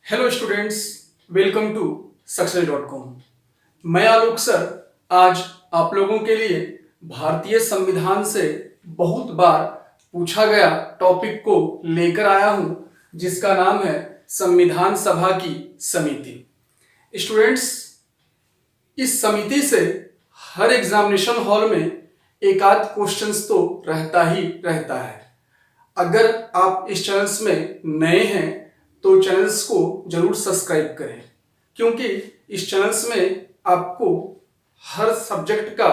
Hello students, welcome to success dot com. मैं Alok sir आज आप लोगों के लिए भारतीय संविधान से बहुत बार पूछा गया टॉपिक को लेकर आया हूं, जिसका नाम है संविधान सभा की समिति। स्टूडेंट्स, इस समिति से हर एग्जामिनेशन हॉल में एक आध क्वेश्चंस तो रहता ही रहता है। अगर आप इस चैनल्स में नए हैं तो चैनल्स को जरूर सब्सक्राइब करें, क्योंकि इस चैनल्स में आपको हर सब्जेक्ट का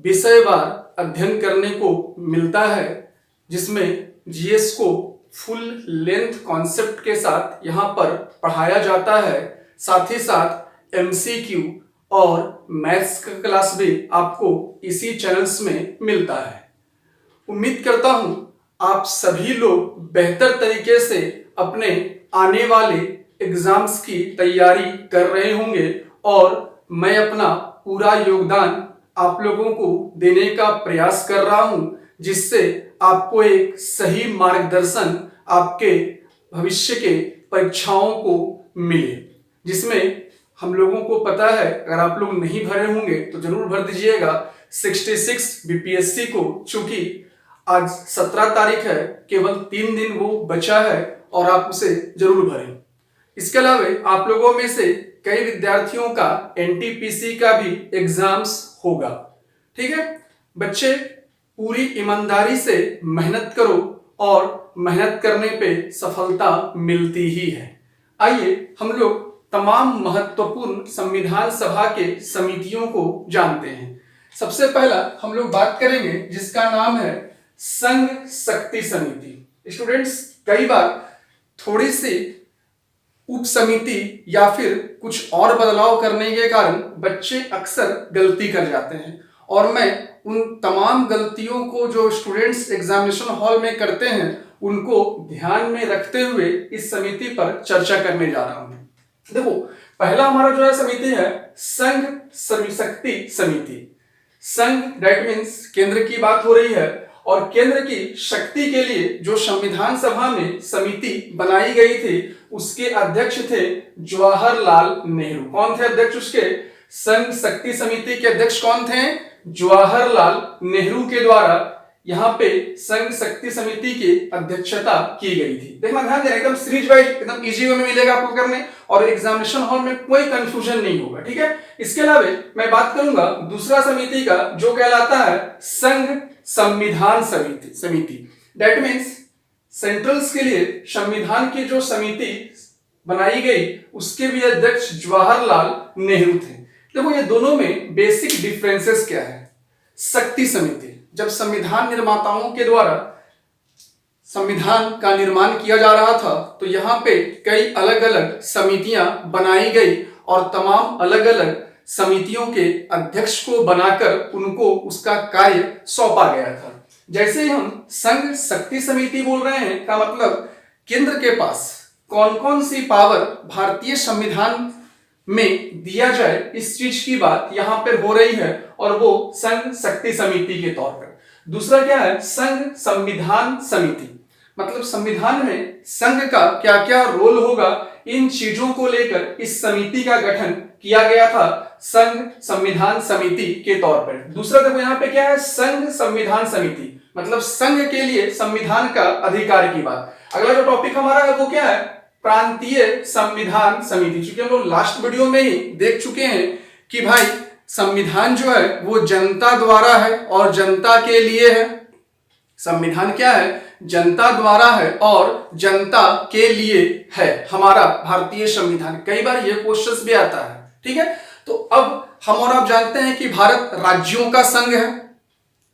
विषयवार अध्ययन करने को मिलता है, जिसमें जीएस को फुल लेंथ कॉन्सेप्ट के साथ यहाँ पर पढ़ाया जाता है। साथ ही साथ एमसीक्यू और मैथ्स का क्लास भी आपको इसी चैनल्स में मिलता है। उम्मीद करता हूँ आप सभी लोग बेहतर तरीके से अपने आने वाले एग्जाम्स की तैयारी कर रहे होंगे और मैं अपना पूरा योगदान आप लोगों को देने का प्रयास कर रहा हूं, जिससे आपको एक सही मार्गदर्शन आपके भविष्य के परीक्षाओं को मिले, जिसमें हम लोगों को पता है अगर आप लोग नहीं भरे होंगे तो जरूर भर दीजिएगा 66 बीपीएससी को। चूंकि आज 17 तारीख है, केवल 3 दिन वो बचा है और आप उसे जरूर भरें। इसके अलावा आप लोगों में से कई विद्यार्थियों का एनटीपीसी का भी एग्जाम्स होगा। ठीक है बच्चे, पूरी ईमानदारी से मेहनत करो और मेहनत करने पे सफलता मिलती ही है। आइए हम लोग तमाम महत्वपूर्ण संविधान सभा के समितियों को जानते हैं। सबसे पहला हम लोग बात करेंगे जिसका नाम है संघ शक्ति समिति। स्टूडेंट्स, कई बार थोड़ी सी उप समिति या फिर कुछ और बदलाव करने के कारण बच्चे अक्सर गलती कर जाते हैं, और मैं उन तमाम गलतियों को जो स्टूडेंट्स एग्जामिनेशन हॉल में करते हैं उनको ध्यान में रखते हुए इस समिति पर चर्चा करने जा रहा हूं। देखो, पहला हमारा जो है समिति है संघ शक्ति समिति। संघ दैट मीन्स केंद्र की बात हो रही है, और केंद्र की शक्ति के लिए जो संविधान सभा में समिति बनाई गई थी उसके अध्यक्ष थे जवाहरलाल नेहरू। कौन थे अध्यक्ष उसके? संघ शक्ति समिति के अध्यक्ष कौन थे? जवाहरलाल नेहरू के द्वारा यहाँ पे संघ शक्ति समिति की अध्यक्षता की गई थी। देखना, ध्यान देना, एकदम सीरीज वाइज एकदम इजी वे में मिलेगा आपको करने, और एग्जामिनेशन हॉल में कोई कंफ्यूजन नहीं होगा। ठीक है, इसके अलावा मैं बात करूंगा दूसरा समिति का जो कहलाता है संघ संविधान समिति। दैट मीन्स सेंट्रल्स के लिए संविधान की जो समिति बनाई गई उसके भी अध्यक्ष जवाहरलाल नेहरू थे। देखो, ये दोनों में बेसिक डिफरेंसेस क्या है। शक्ति समिति, जब संविधान निर्माताओं के द्वारा संविधान का निर्माण किया जा रहा था तो यहाँ पे कई अलग अलग समितियां बनाई गई और तमाम अलग अलग समितियों के अध्यक्ष को बनाकर उनको उसका कार्य सौंपा गया था। जैसे हम संघ शक्ति समिति बोल रहे हैं का मतलब केंद्र के पास कौन कौन सी पावर भारतीय संविधान में दिया जाए, इस चीज की बात यहां पर हो रही है, और वो संघ शक्ति समिति के तौर पर। दूसरा क्या है? संघ संविधान समिति, मतलब संविधान में संघ का क्या क्या रोल होगा, इन चीजों को लेकर इस समिति का गठन किया गया था संघ संविधान समिति के तौर पर। दूसरा देखो यहाँ पे क्या है, संघ संविधान समिति, मतलब संघ के लिए संविधान का अधिकार की बात। अगला जो टॉपिक हमारा है वो क्या है? प्रांतीय संविधान समिति। चूंकि हम लोग लास्ट वीडियो में ही देख चुके हैं कि भाई संविधान जो है वो जनता द्वारा है और जनता के लिए है। संविधान क्या है? जनता द्वारा है और जनता के लिए है हमारा भारतीय संविधान। कई बार ये क्वेश्चंस भी आता है। ठीक है, तो अब हम और आप जानते हैं कि भारत राज्यों का संघ है।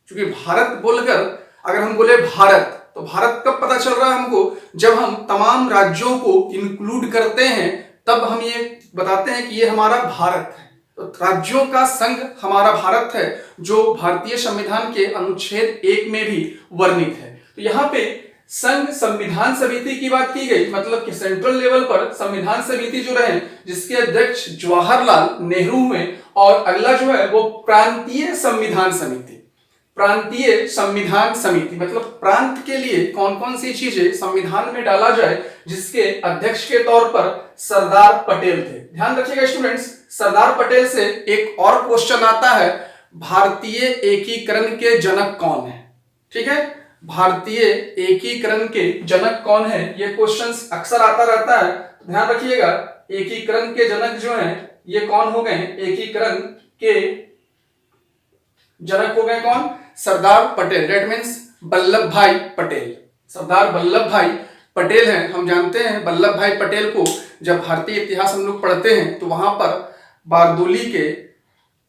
क्योंकि भारत बोलकर अगर हम बोले भारत, तो भारत कब पता चल रहा है हमको? जब हम तमाम राज्यों को इंक्लूड करते हैं तब हम ये बताते हैं कि ये हमारा भारत है। तो राज्यों का संघ हमारा भारत है, जो भारतीय संविधान के अनुच्छेद 1 में भी वर्णित है। तो यहाँ पे संघ संविधान समिति की बात की गई, मतलब कि सेंट्रल लेवल पर संविधान समिति जो रहे जिसके अध्यक्ष जवाहरलाल नेहरू हुए, और अगला जो है वो प्रांतीय संविधान समिति। प्रांतीय संविधान समिति, मतलब प्रांत के लिए कौन कौन सी चीजें संविधान में डाला जाए, जिसके अध्यक्ष के तौर पर सरदार पटेल थे। ध्यान रखिएगा स्टूडेंट्स, सरदार पटेल से एक और क्वेश्चन आता है, भारतीय एकीकरण के जनक कौन है। ठीक है, भारतीय एकीकरण के जनक कौन है, ये क्वेश्चंस अक्सर आता रहता है। ध्यान रखिएगा, एकीकरण के जनक जो हैं ये कौन हो गए, एकीकरण के जनक हो गए कौन, सरदार पटेल। दैट मीन्स वल्लभ भाई पटेल, सरदार वल्लभ भाई पटेल हैं। हम जानते हैं वल्लभ भाई पटेल को जब भारतीय इतिहास हम लोग पढ़ते हैं तो वहां पर बारदोली के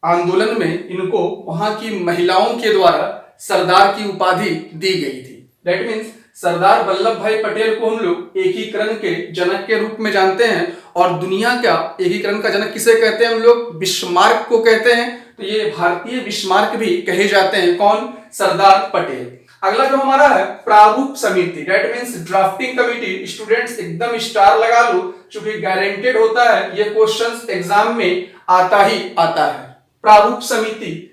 आंदोलन में इनको वहां की महिलाओं के द्वारा सरदार की उपाधि दी गई थी। दैट मीन्स सरदार वल्लभ भाई पटेल को हम लोग एकीकरण के जनक के रूप में जानते हैं। और दुनिया का एकीकरण का जनक किसे कहते हैं हम लोग, बिस्मार्क को कहते हैं। तो ये भारतीय बिस्मार्क भी कहे जाते हैं, कौन, सरदार पटेल। अगला जो हमारा है प्रारूप समिति, that means drafting committee. Students एकदम स्टार लगा लो, क्योंकि गारंटेड होता है ये क्वेश्चंस एग्जाम में आता ही आता है। प्रारूप समिति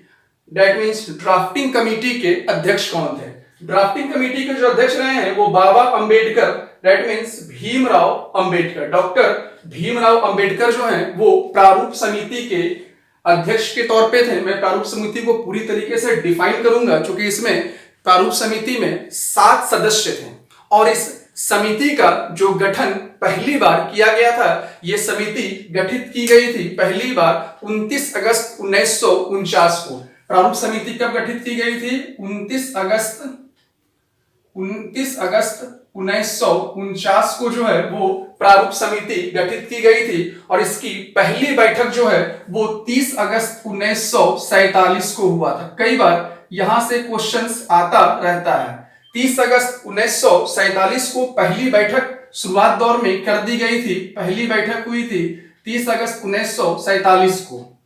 दैट मीन्स ड्राफ्टिंग कमिटी के अध्यक्ष कौन थे। ड्राफ्टिंग कमिटी के जो अध्यक्ष रहे हैं वो Baba Ambedkar, that means Bhimrao Ambedkar. Doctor Bhimrao Ambedkar जो हैं वो प्रारूप समिति के अध्यक्ष के तौर पे थे। मैं प्रारूप समिति को पूरी तरीके से डिफाइन करूंगा, क्योंकि इसमें प्रारूप समिति में 7 सदस्य थे और इस समिति का जो गठन पहली बार किया गया था, यह समिति गठित की गई थी पहली बार 29 अगस्त 1949 को। प्रारूप समिति कब गठित की गई थी, 29 अगस्त 1949 को जो है वो प्रारूप समिति गठित की गई थी। और इसकी पहली बैठक जो है वो 30 अगस्त 1947 को हुआ था। कई बार यहां से क्वेश्चंस आता रहता है। 30 अगस्त 1947 को पहली बैठक शुरुआत दौर में कर दी गई थी। पहली बैठक हुई थी 30 अगस्त 1947 को,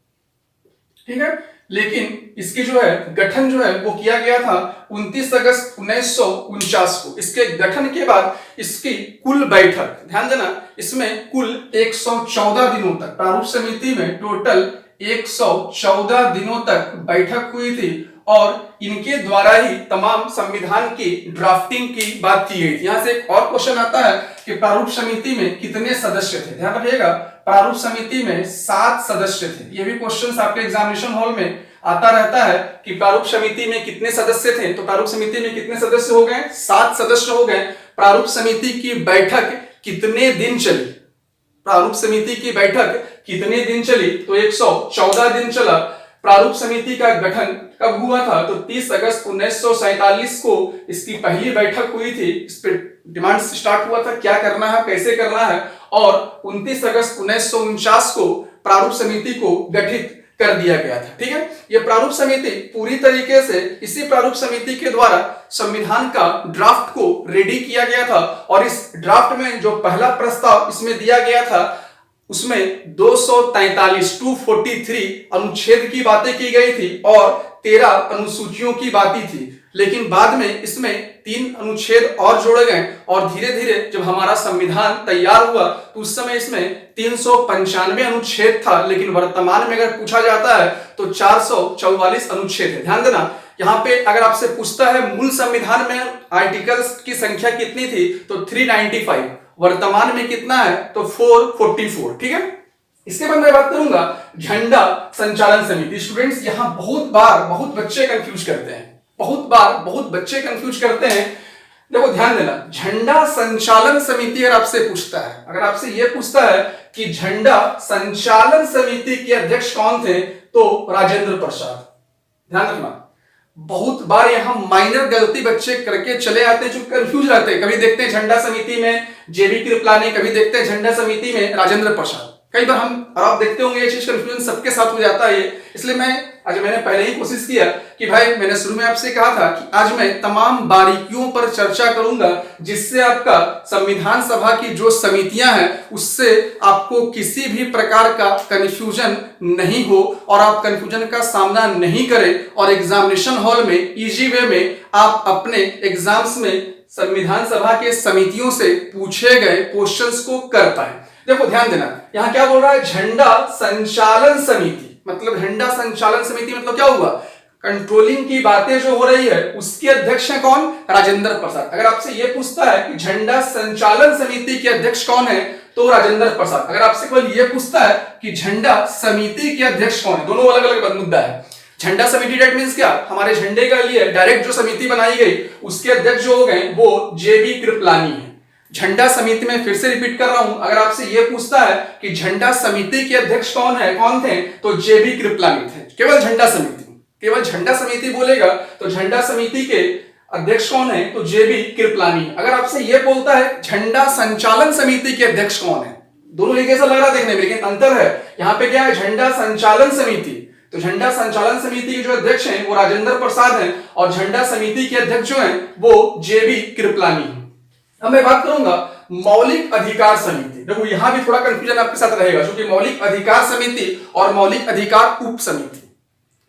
ठीक है। लेकिन इसकी जो है गठन जो है वो किया गया था 29 अगस्त 1949 को। इसके गठन के बाद इसकी कुल बैठक, ध्यान देना, इसमें कुल 114 दिनों तक प्रारूप समिति में टोटल 114 दिनों तक बैठक हुई थी और इनके द्वारा ही तमाम संविधान की ड्राफ्टिंग की बात की गई थी। यहां से एक और क्वेश्चन आता है कि प्रारूप समिति में कितने सदस्य थे। ध्यान रखिएगा, प्रारूप समिति में 7 सदस्य थे। ये भी क्वेश्चन आपके एग्जामिनेशन हॉल में आता रहता है कि प्रारूप समिति में कितने सदस्य थे। तो प्रारूप समिति में कितने सदस्य हो गए, 7 सदस्य हो गए। प्रारूप समिति की बैठक कितने दिन चली, प्रारूप समिति की बैठक कितने दिन चली, तो 114 दिन चला। प्रारूप समिति का गठन कब हुआ था, तो 30 अगस्त 1947 को इसकी पहली बैठक हुई थी। इस पे डिमांड स्टार्ट हुआ था, क्या करना है, कैसे करना है, और 29 अगस्त 1949 को प्रारूप समिति को गठित कर दिया गया था। ठीक है, यह प्रारूप समिति पूरी तरीके से इसी प्रारूप समिति के द्वारा संविधान का ड्राफ्ट को रेडी किया गया था। और इस ड्राफ्ट में जो पहला प्रस्ताव इसमें दिया गया था उसमें 243 अनुच्छेद की बातें की गई थी और 13 अनुसूचियों की बातें थी। लेकिन बाद में इसमें 3 अनुच्छेद और जोड़े गए और धीरे धीरे जब हमारा संविधान तैयार हुआ तो उस समय इसमें 395 अनुच्छेद था। लेकिन वर्तमान में अगर पूछा जाता है तो 444 अनुच्छेद है। ध्यान देना, यहाँ पे अगर आपसे पूछता है मूल संविधान में आर्टिकल्स की संख्या कितनी थी तो 395, वर्तमान में कितना है तो 444। ठीक है, इसके बाद मैं बात करूंगा झंडा संचालन समिति। स्टूडेंट्स यहां बहुत बच्चे कंफ्यूज करते हैं, बहुत बच्चे कंफ्यूज करते हैं। देखो ध्यान देना, झंडा संचालन समिति अगर आपसे पूछता है, अगर आपसे यह पूछता है कि झंडा संचालन समिति के अध्यक्ष कौन थे तो राजेंद्र प्रसाद। ध्यान रखना, बहुत बार यहां माइनर गलती बच्चे करके चले आते हैं, जो कंफ्यूज रहते हैं। कभी देखते हैं झंडा समिति में जेबी कृपलानी, कभी देखते हैं झंडा समिति में राजेंद्र प्रसाद। कई बार हम और आप देखते होंगे ये चीज कंफ्यूजन सबके साथ हो जाता है। इसलिए मैंने पहले ही कोशिश किया कि भाई, मैंने शुरू में आपसे कहा था कि आज मैं तमाम बारीकियों पर चर्चा करूंगा जिससे आपका संविधान सभा की जो समितियां हैं उससे आपको किसी भी प्रकार का कंफ्यूजन नहीं हो और आप कंफ्यूजन का सामना नहीं करें और एग्जामिनेशन हॉल में इजी वे में आप अपने एग्जाम्स में संविधान सभा के समितियों से पूछे गए क्वेश्चंस को कर पाए। देखो ध्यान देना, यहां क्या बोल रहा है, झंडा संचालन समिति। मतलब झंडा संचालन समिति मतलब क्या हुआ, कंट्रोलिंग की बातें जो हो रही है उसके अध्यक्ष हैं कौन? राजेंद्र प्रसाद। अगर आपसे यह पूछता है कि झंडा संचालन समिति के अध्यक्ष कौन है, तो राजेंद्र प्रसाद। अगर आपसे केवल यह पूछता है कि झंडा समिति के अध्यक्ष कौन है, दोनों अलग अलग मुद्दा है। झंडा समिति डेट मींस क्या? हमारे झंडे के लिए डायरेक्ट जो समिति बनाई गई उसके अध्यक्ष जो हो गए वो जेबी कृपलानी है। झंडा समिति में फिर से रिपीट कर रहा हूं, अगर आपसे यह पूछता है कि झंडा समिति के अध्यक्ष कौन है, कौन थे, तो जेबी कृपलानी थे। केवल झंडा समिति, केवल झंडा समिति बोलेगा तो झंडा समिति के अध्यक्ष कौन है, तो जेबी कृपलानी। अगर आपसे यह बोलता है झंडा संचालन समिति के अध्यक्ष कौन है, दोनों एक जैसा लग रहा है देखने में, लेकिन अंतर है। यहां पे क्या है? झंडा संचालन समिति, तो झंडा संचालन समिति के जो अध्यक्ष हैं वो राजेंद्र प्रसाद हैं और झंडा समिति के अध्यक्ष जो हैं वो जेबी कृपलानी हैं। अब मैं बात करूंगा मौलिक अधिकार समिति। देखो यहां भी थोड़ा कंफ्यूजन आपके साथ रहेगा, क्योंकि मौलिक अधिकार समिति और मौलिक अधिकार उप समिति,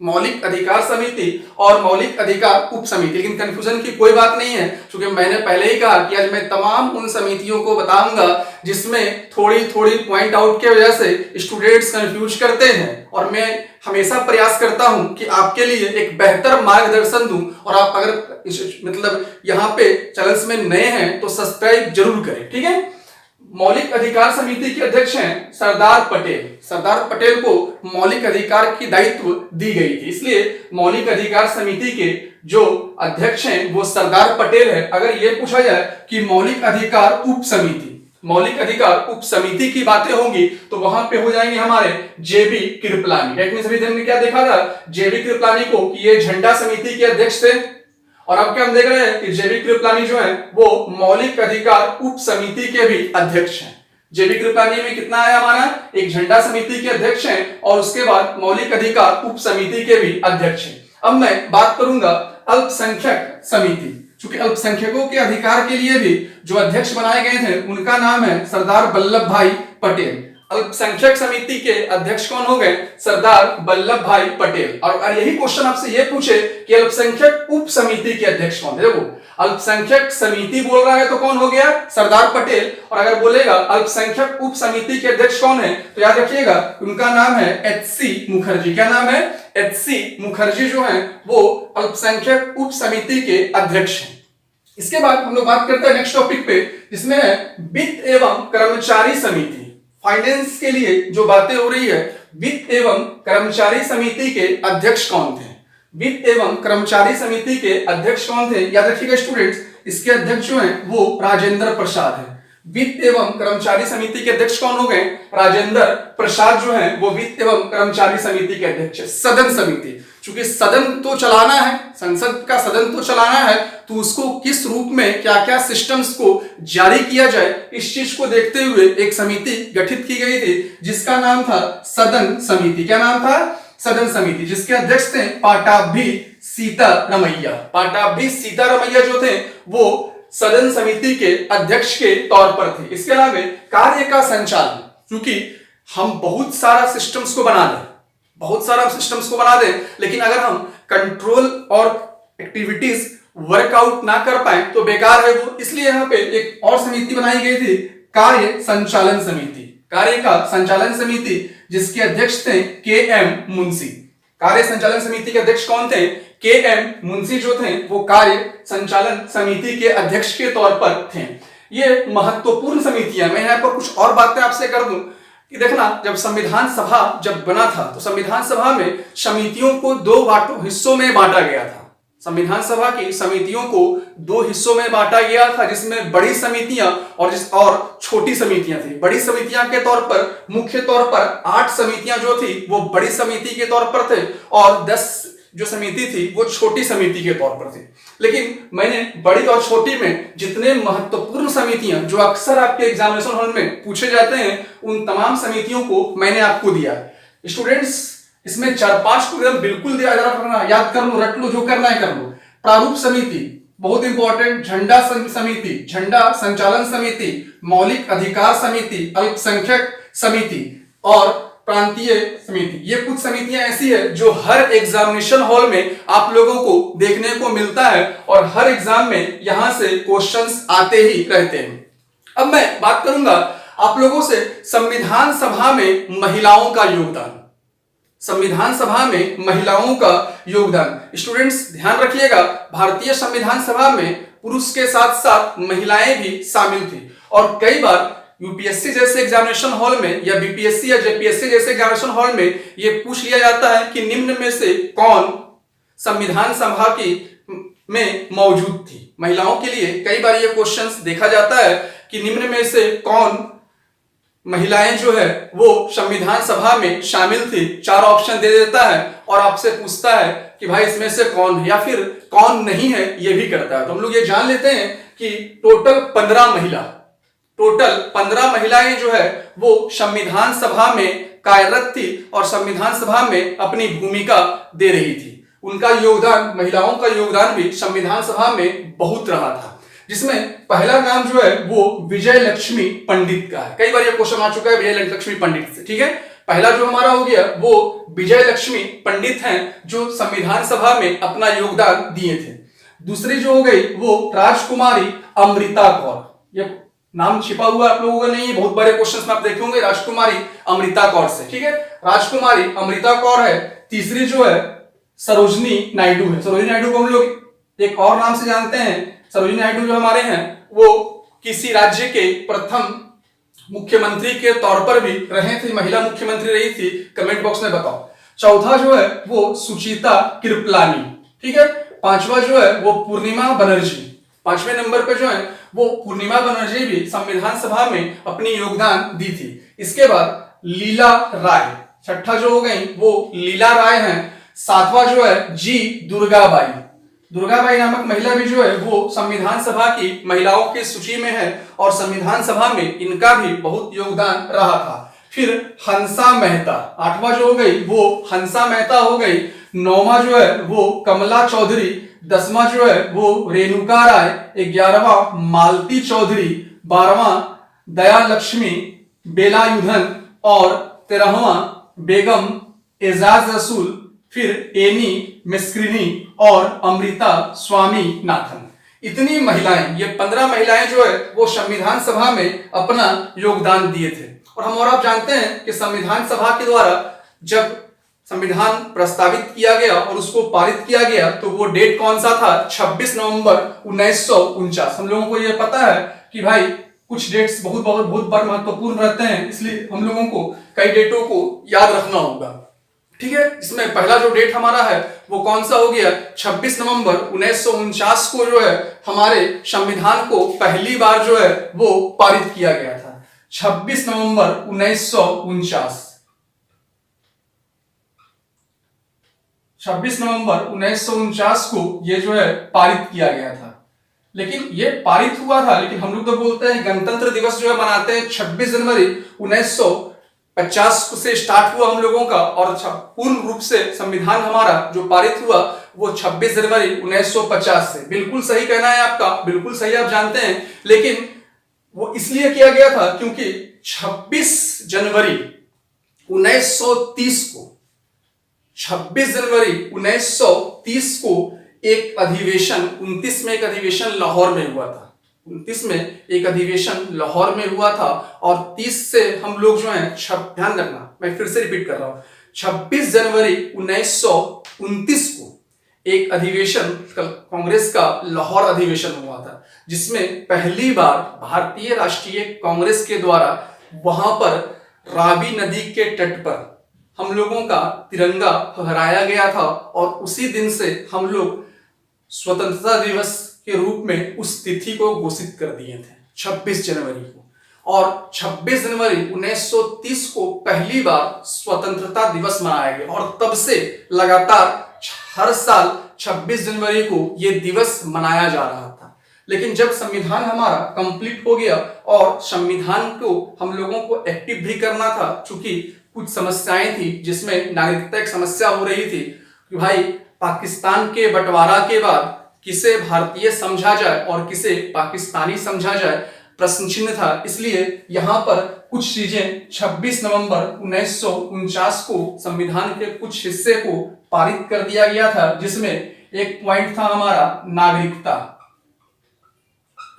मौलिक अधिकार समिति और मौलिक अधिकार उप समिति, लेकिन कंफ्यूजन की कोई बात नहीं है, क्योंकि मैंने पहले ही कहा कि आज मैं तमाम उन समितियों को बताऊंगा जिसमें थोड़ी थोड़ी पॉइंट आउट की वजह से स्टूडेंट्स कंफ्यूज करते हैं, और मैं हमेशा प्रयास करता हूं कि आपके लिए एक बेहतर मार्गदर्शन दूं। और आप अगर मतलब यहाँ पे चैनल में नए हैं तो सब्सक्राइब जरूर करें, ठीक है। मौलिक अधिकार समिति के अध्यक्ष हैं सरदार पटेल। सरदार पटेल को मौलिक अधिकार की दायित्व दी गई थी, इसलिए मौलिक अधिकार समिति के जो अध्यक्ष हैं वो सरदार पटेल है। अगर यह पूछा जाए कि मौलिक अधिकार उप समिति, मौलिक अधिकार उप समिति की बातें होंगी तो वहां पे हो जाएंगे हमारे जेबी कृपलानी। हमने क्या देखा था? जेबी कृपलानी को कि ये झंडा समिति के अध्यक्ष थे, और अब क्या हम देख रहे हैं कि जेबी कृपलानी जो है वो मौलिक अधिकार उप समिति के भी अध्यक्ष हैं। जेबी कृपलानी में कितना है हमारा? एक झंडा समिति के अध्यक्ष हैं और उसके बाद मौलिक अधिकार उप समिति के भी अध्यक्ष हैं। अब मैं बात करूंगा अल्पसंख्यक समिति, क्योंकि अल्पसंख्यकों के अधिकार के लिए भी जो अध्यक्ष बनाए गए थे उनका नाम है सरदार वल्लभ भाई पटेल। अल्पसंख्यक समिति के अध्यक्ष कौन हो गए? सरदार वल्लभ भाई पटेल। और यही क्वेश्चन आपसे यह पूछे कि अल्पसंख्यक उप समिति के अध्यक्ष कौन है, देखो अल्पसंख्यक समिति बोल रहा है तो कौन हो गया? सरदार पटेल। और अगर बोलेगा अल्पसंख्यक उप समिति के अध्यक्ष कौन है, तो याद रखिएगा उनका नाम है एच.सी. मुखर्जी। क्या नाम है? एच.सी. मुखर्जी जो है वो अल्पसंख्यक उप समिति के अध्यक्ष हैं। इसके बाद हम लोग बात करते हैं नेक्स्ट टॉपिक पे, जिसमें है वित्त एवं कर्मचारी समिति। फाइनेंस के लिए जो बातें हो रही है, वित्त एवं कर्मचारी समिति के अध्यक्ष कौन थे? वित्त एवं कर्मचारी समिति के अध्यक्ष कौन थे? याद रखिएगा स्टूडेंट्स, इसके अध्यक्ष जो हैं वो राजेंद्र प्रसाद है। वित्त एवं कर्मचारी समिति के अध्यक्ष कौन हो गए? राजेंद्र प्रसाद जो है वो वित्त एवं कर्मचारी समिति के अध्यक्ष है। सदन समिति, चूंकि सदन तो चलाना है, संसद का सदन तो चलाना है, तो उसको किस रूप में क्या क्या सिस्टम्स को जारी किया जाए, इस चीज को देखते हुए एक समिति गठित की गई थी जिसका नाम था सदन समिति। क्या नाम था? सदन समिति, जिसके अध्यक्ष थे पट्टाभी सीतारमैया। पट्टाभी सीतारमैया जो थे वो सदन समिति के अध्यक्ष के तौर पर थे। इसके अलावा कार्य का संचालन, क्योंकि हम बहुत सारा सिस्टम्स को बना दें, लेकिन अगर हम कंट्रोल और एक्टिविटीज वर्कआउट ना कर पाए तो बेकार है वो। इसलिए यहाँ पे एक और समिति बनाई गई थी, कार्य संचालन समिति। कार्य का संचालन समिति जिसके अध्यक्ष थे के.एम. मुंशी। कार्य संचालन समिति के अध्यक्ष कौन थे? के.एम. मुंशी जो थे वो कार्य संचालन समिति के अध्यक्ष के तौर पर थे। ये महत्वपूर्ण समितियां, मैं यहाँ पर कुछ और बातें आपसे कर दूं कि देखना, जब संविधान सभा जब बना था तो संविधान सभा में समितियों को दो हिस्सों में बांटा गया था। संविधान सभा की समितियों को दो हिस्सों में बांटा गया था, जिसमें बड़ी समितियां और छोटी समितियां थी। बड़ी समितियां के तौर पर मुख्य तौर पर 8 समितियां जो थी वो बड़ी समिति के तौर पर थे, और 10 जो समिति थी वो छोटी समिति के तौर पर थी। लेकिन मैंने बड़ी और छोटी में जितने महत्वपूर्ण समितियां जो अक्सर आपके एग्जामिनेशन हॉल में पूछे जाते हैं उन तमाम समितियों को मैंने आपको दिया। स्टूडेंट्स, इसमें 4-5 को एकदम बिल्कुल याद कर लो, रट लो, जो करना है कर लो। प्रारूप समिति बहुत इंपॉर्टेंट, झंडा समिति, झंडा संचालन समिति, मौलिक अधिकार समिति, अल्पसंख्यक समिति और प्रांतीय समिति। ये कुछ समितियां ऐसी है जो हर एग्जामिनेशन हॉल में आप लोगों को देखने को मिलता है और हर एग्जाम में यहां से क्वेश्चंस आते ही रहते हैं। अब मैं बात करूंगा आप लोगों से संविधान सभा में महिलाओं का योगदान। संविधान सभा में महिलाओं का योगदान। स्टूडेंट्स ध्यान रखिएगा, भारतीय संविधान सभा में पुरुष के साथ साथ महिलाएं भी शामिल थी और कई बार यूपीएससी जैसे एग्जामिनेशन हॉल में या बीपीएससी या जेपीएससी जैसे एग्जामिनेशन हॉल में यह पूछ लिया जाता है कि निम्न में से कौन संविधान सभा की में मौजूद थी। महिलाओं के लिए कई बार ये क्वेश्चंस देखा जाता है कि निम्न में से कौन महिलाएं जो है वो संविधान सभा में शामिल थी। 4 ऑप्शन दे देता है और आपसे पूछता है कि भाई इसमें से कौन है या फिर कौन नहीं है, ये भी करता है। तो हम लोग ये जान लेते हैं कि टोटल 15 महिलाएं जो है वो संविधान सभा में कार्यरत थी और संविधान सभा में अपनी भूमिका दे रही थी। उनका योगदान, महिलाओं का योगदान भी संविधान सभा में बहुत रहा था, जिसमें पहला नाम जो है वो विजय लक्ष्मी पंडित का है। कई बार ये क्वेश्चन आ चुका है विजय लक्ष्मी पंडित से, ठीक है। पहला जो हमारा हो गया वो विजय लक्ष्मी पंडित हैं जो संविधान सभा में अपना योगदान दिए थे। दूसरी जो हो गई वो राजकुमारी अमृता कौर। ये नाम छिपा हुआ आप लोगों का नहीं है, बहुत बड़े क्वेश्चन में आप देखे होंगे, राजकुमारी अमृता कौर से, ठीक है। राजकुमारी अमृता कौर है। तीसरी जो है सरोजिनी नायडू है। सरोजिनी नायडू को हम लोग एक और नाम से जानते हैं। सरोजिनी नायडू जो हमारे हैं वो किसी राज्य के प्रथम मुख्यमंत्री के तौर पर भी रहे थे, महिला मुख्यमंत्री रही थी, कमेंट बॉक्स में बताओ। चौथा जो है वो सुचिता कृपलानी, ठीक है। पांचवा जो है वो पूर्णिमा बनर्जी। 5वें नंबर पे जो है वो पूर्णिमा बनर्जी भी संविधान सभा में अपनी योगदान दी थी। इसके बाद लीला राय, छठा जो हो गई वो लीला राय हैं। 7वां जो है जी दुर्गाबाई। दुर्गाबाई नामक महिला भी जो है वो संविधान सभा की महिलाओं की सूची में है और संविधान सभा में इनका भी बहुत योगदान रहा था। फिर हंसा मेहता, 8वां जो हो गई वो हंसा मेहता हो गई। 9वां जो है वो कमला चौधरी। 10वां जो है वो रेणुका राय। 11वां मालती चौधरी। 12वां दया लक्ष्मी बेलायुधन और 13वां बेगम एजाज रसूल। फिर एनी मिस्क्रिनी और अमृता स्वामीनाथन। इतनी महिलाएं, ये 15 महिलाएं जो है वो संविधान सभा में अपना योगदान दिए थे। और आप जानते हैं कि संविधान सभा के द्वारा जब संविधान प्रस्तावित किया गया और उसको पारित किया गया तो वो डेट कौन सा था? 26 नवंबर 1949। हम लोगों को ये पता है कि भाई कुछ डेट्स बहुत बार महत्वपूर्ण रहते हैं, इसलिए हम लोगों को कई डेटों को याद रखना होगा, ठीक है। इसमें पहला जो डेट हमारा है वो कौन सा हो गया? 26 नवंबर 1949 को जो है हमारे संविधान को पहली बार जो है वो पारित किया गया था। 26 नवंबर 1949। 26 नवंबर 1949 को ये जो है पारित किया गया था। लेकिन ये पारित हुआ था, लेकिन हम लोग तो बोलते हैं गणतंत्र दिवस जो है मनाते हैं 26 जनवरी 1950 से स्टार्ट हुआ हम लोगों का, और पूर्ण रूप से संविधान हमारा जो पारित हुआ वो 26 जनवरी 1950 से। बिल्कुल सही कहना है आपका, बिल्कुल सही आप जानते हैं। लेकिन वो इसलिए किया गया था क्योंकि 26 जनवरी 1930 को 26 जनवरी 1930 को एक अधिवेशन 29 में एक अधिवेशन लाहौर में हुआ था। 29 में एक अधिवेशन लाहौर में हुआ था और 30 से हम लोग जो हैं, ध्यान रखना मैं फिर से रिपीट कर रहा हूं, 26 जनवरी 1929 को एक अधिवेशन कांग्रेस का लाहौर अधिवेशन हुआ था, जिसमें पहली बार भारतीय राष्ट्रीय कांग्रेस के द्वारा वहां पर रावी नदी के तट पर हम लोगों का तिरंगा फहराया गया था और उसी दिन से हम लोग स्वतंत्रता दिवस के रूप में उस तिथि को घोषित कर दिए थे 26 जनवरी को। और 26 जनवरी 1930 को पहली बार स्वतंत्रता दिवस मनाया गया और तब से लगातार हर साल 26 जनवरी को यह दिवस मनाया जा रहा था। लेकिन जब संविधान हमारा कंप्लीट हो गया और संविधान को हम लोगों को एक्टिव भी करना था, चूंकि कुछ समस्याएं थी जिसमें नागरिकता एक समस्या हो रही थी कि भाई पाकिस्तान के बंटवारा के बाद किसे भारतीय समझा जाए और किसे पाकिस्तानी समझा जाए, प्रश्न चिन्ह था। इसलिए यहां पर कुछ चीजें 26 नवंबर 1949 को संविधान के कुछ हिस्से को पारित कर दिया गया था, जिसमें एक पॉइंट था हमारा नागरिकता।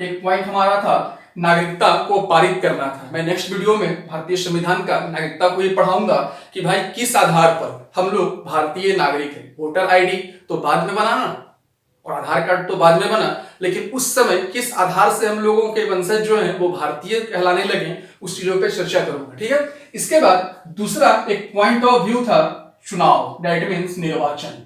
एक पॉइंट हमारा था नागरिकता को पारित करना था। मैं नेक्स्ट वीडियो में भारतीय संविधान का नागरिकता को ये पढ़ाऊंगा कि भाई किस आधार पर हम लोग भारतीय नागरिक हैं। वोटर आईडी तो बाद में बनाना और आधार कार्ड तो बाद में बना, लेकिन उस समय किस आधार से हम लोगों के वंशज जो हैं वो भारतीय कहलाने लगे, उस चीजों पे चर्चा करूंगा। ठीक है, इसके बाद दूसरा एक पॉइंट ऑफ व्यू था चुनाव, दैट मीन्स निर्वाचन।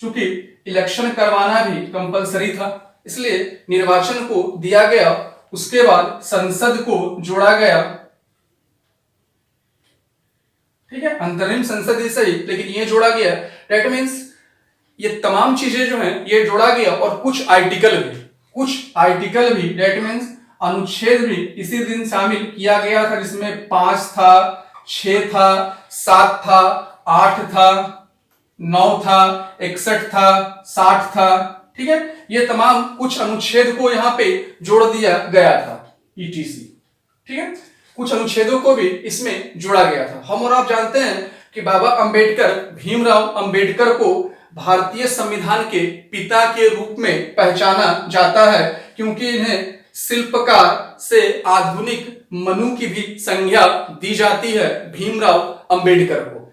चूंकि इलेक्शन करवाना भी कंपलसरी था, इसलिए निर्वाचन को दिया गया। उसके बाद संसद को जोड़ा गया। ठीक है, अंतरिम संसद ही सही, लेकिन ये जोड़ा गया। दैट मीन्स ये तमाम चीजें जो हैं ये जोड़ा गया, और कुछ आर्टिकल भी दैट मीन्स अनुच्छेद भी इसी दिन शामिल किया गया था, जिसमें 5 था, 6 था, 7 था, 8 था, 9 था, 61 था, 60 था। ठीक है, ये तमाम कुछ अनुच्छेद को यहां पे जोड़ दिया गया था, ETC। ठीक है, कुछ अनुच्छेदों को भी इसमें जोड़ा गया था। हम और आप जानते हैं कि बाबा अंबेडकर, भीमराव अंबेडकर को भारतीय संविधान के पिता के रूप में पहचाना जाता है, क्योंकि इन्हें शिल्पकार से आधुनिक मनु की भी संज्ञा दी जाती है भीमराव अंबेडकर को।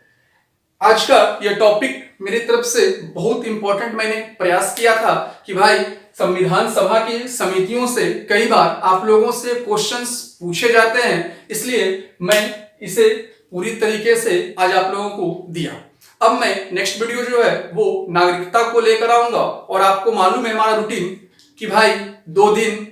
आज का यह टॉपिक मेरी तरफ से बहुत इंपॉर्टेंट, मैंने प्रयास किया था कि भाई संविधान सभा की समितियों से कई बार आप लोगों से क्वेश्चंस पूछे जाते हैं, इसलिए मैं इसे पूरी तरीके से आज आप लोगों को दिया। अब मैं नेक्स्ट वीडियो जो है वो नागरिकता को लेकर आऊंगा, और आपको मालूम है हमारा रूटीन कि भाई 2 दिन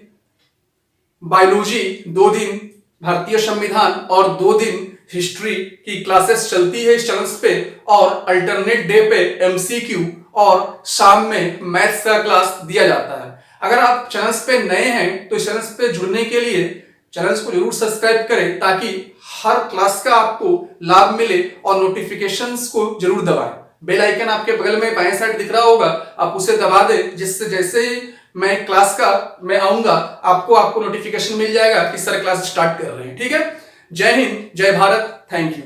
बायोलॉजी, 2 दिन भारतीय संविधान और 2 दिन हिस्ट्री की क्लासेस चलती है इस चैनल पे, और अल्टरनेट डे पे MCQ और शाम में मैथ्स का क्लास दिया जाता है। अगर आप चैनल्स पे नए हैं तो इस चैनल्स पे जुड़ने के लिए चैनल्स को जरूर सब्सक्राइब करें, ताकि हर क्लास का आपको लाभ मिले, और नोटिफिकेशंस को जरूर दबाएं। बेल आइकन आपके बगल में बाएं साइड दिख रहा होगा, आप उसे दबा दें, जिससे जैसे ही मैं क्लास का मैं आऊंगा आपको नोटिफिकेशन मिल जाएगा कि सर क्लास स्टार्ट कर रहे हैं। ठीक है, जय हिंद, जय भारत, थैंक यू।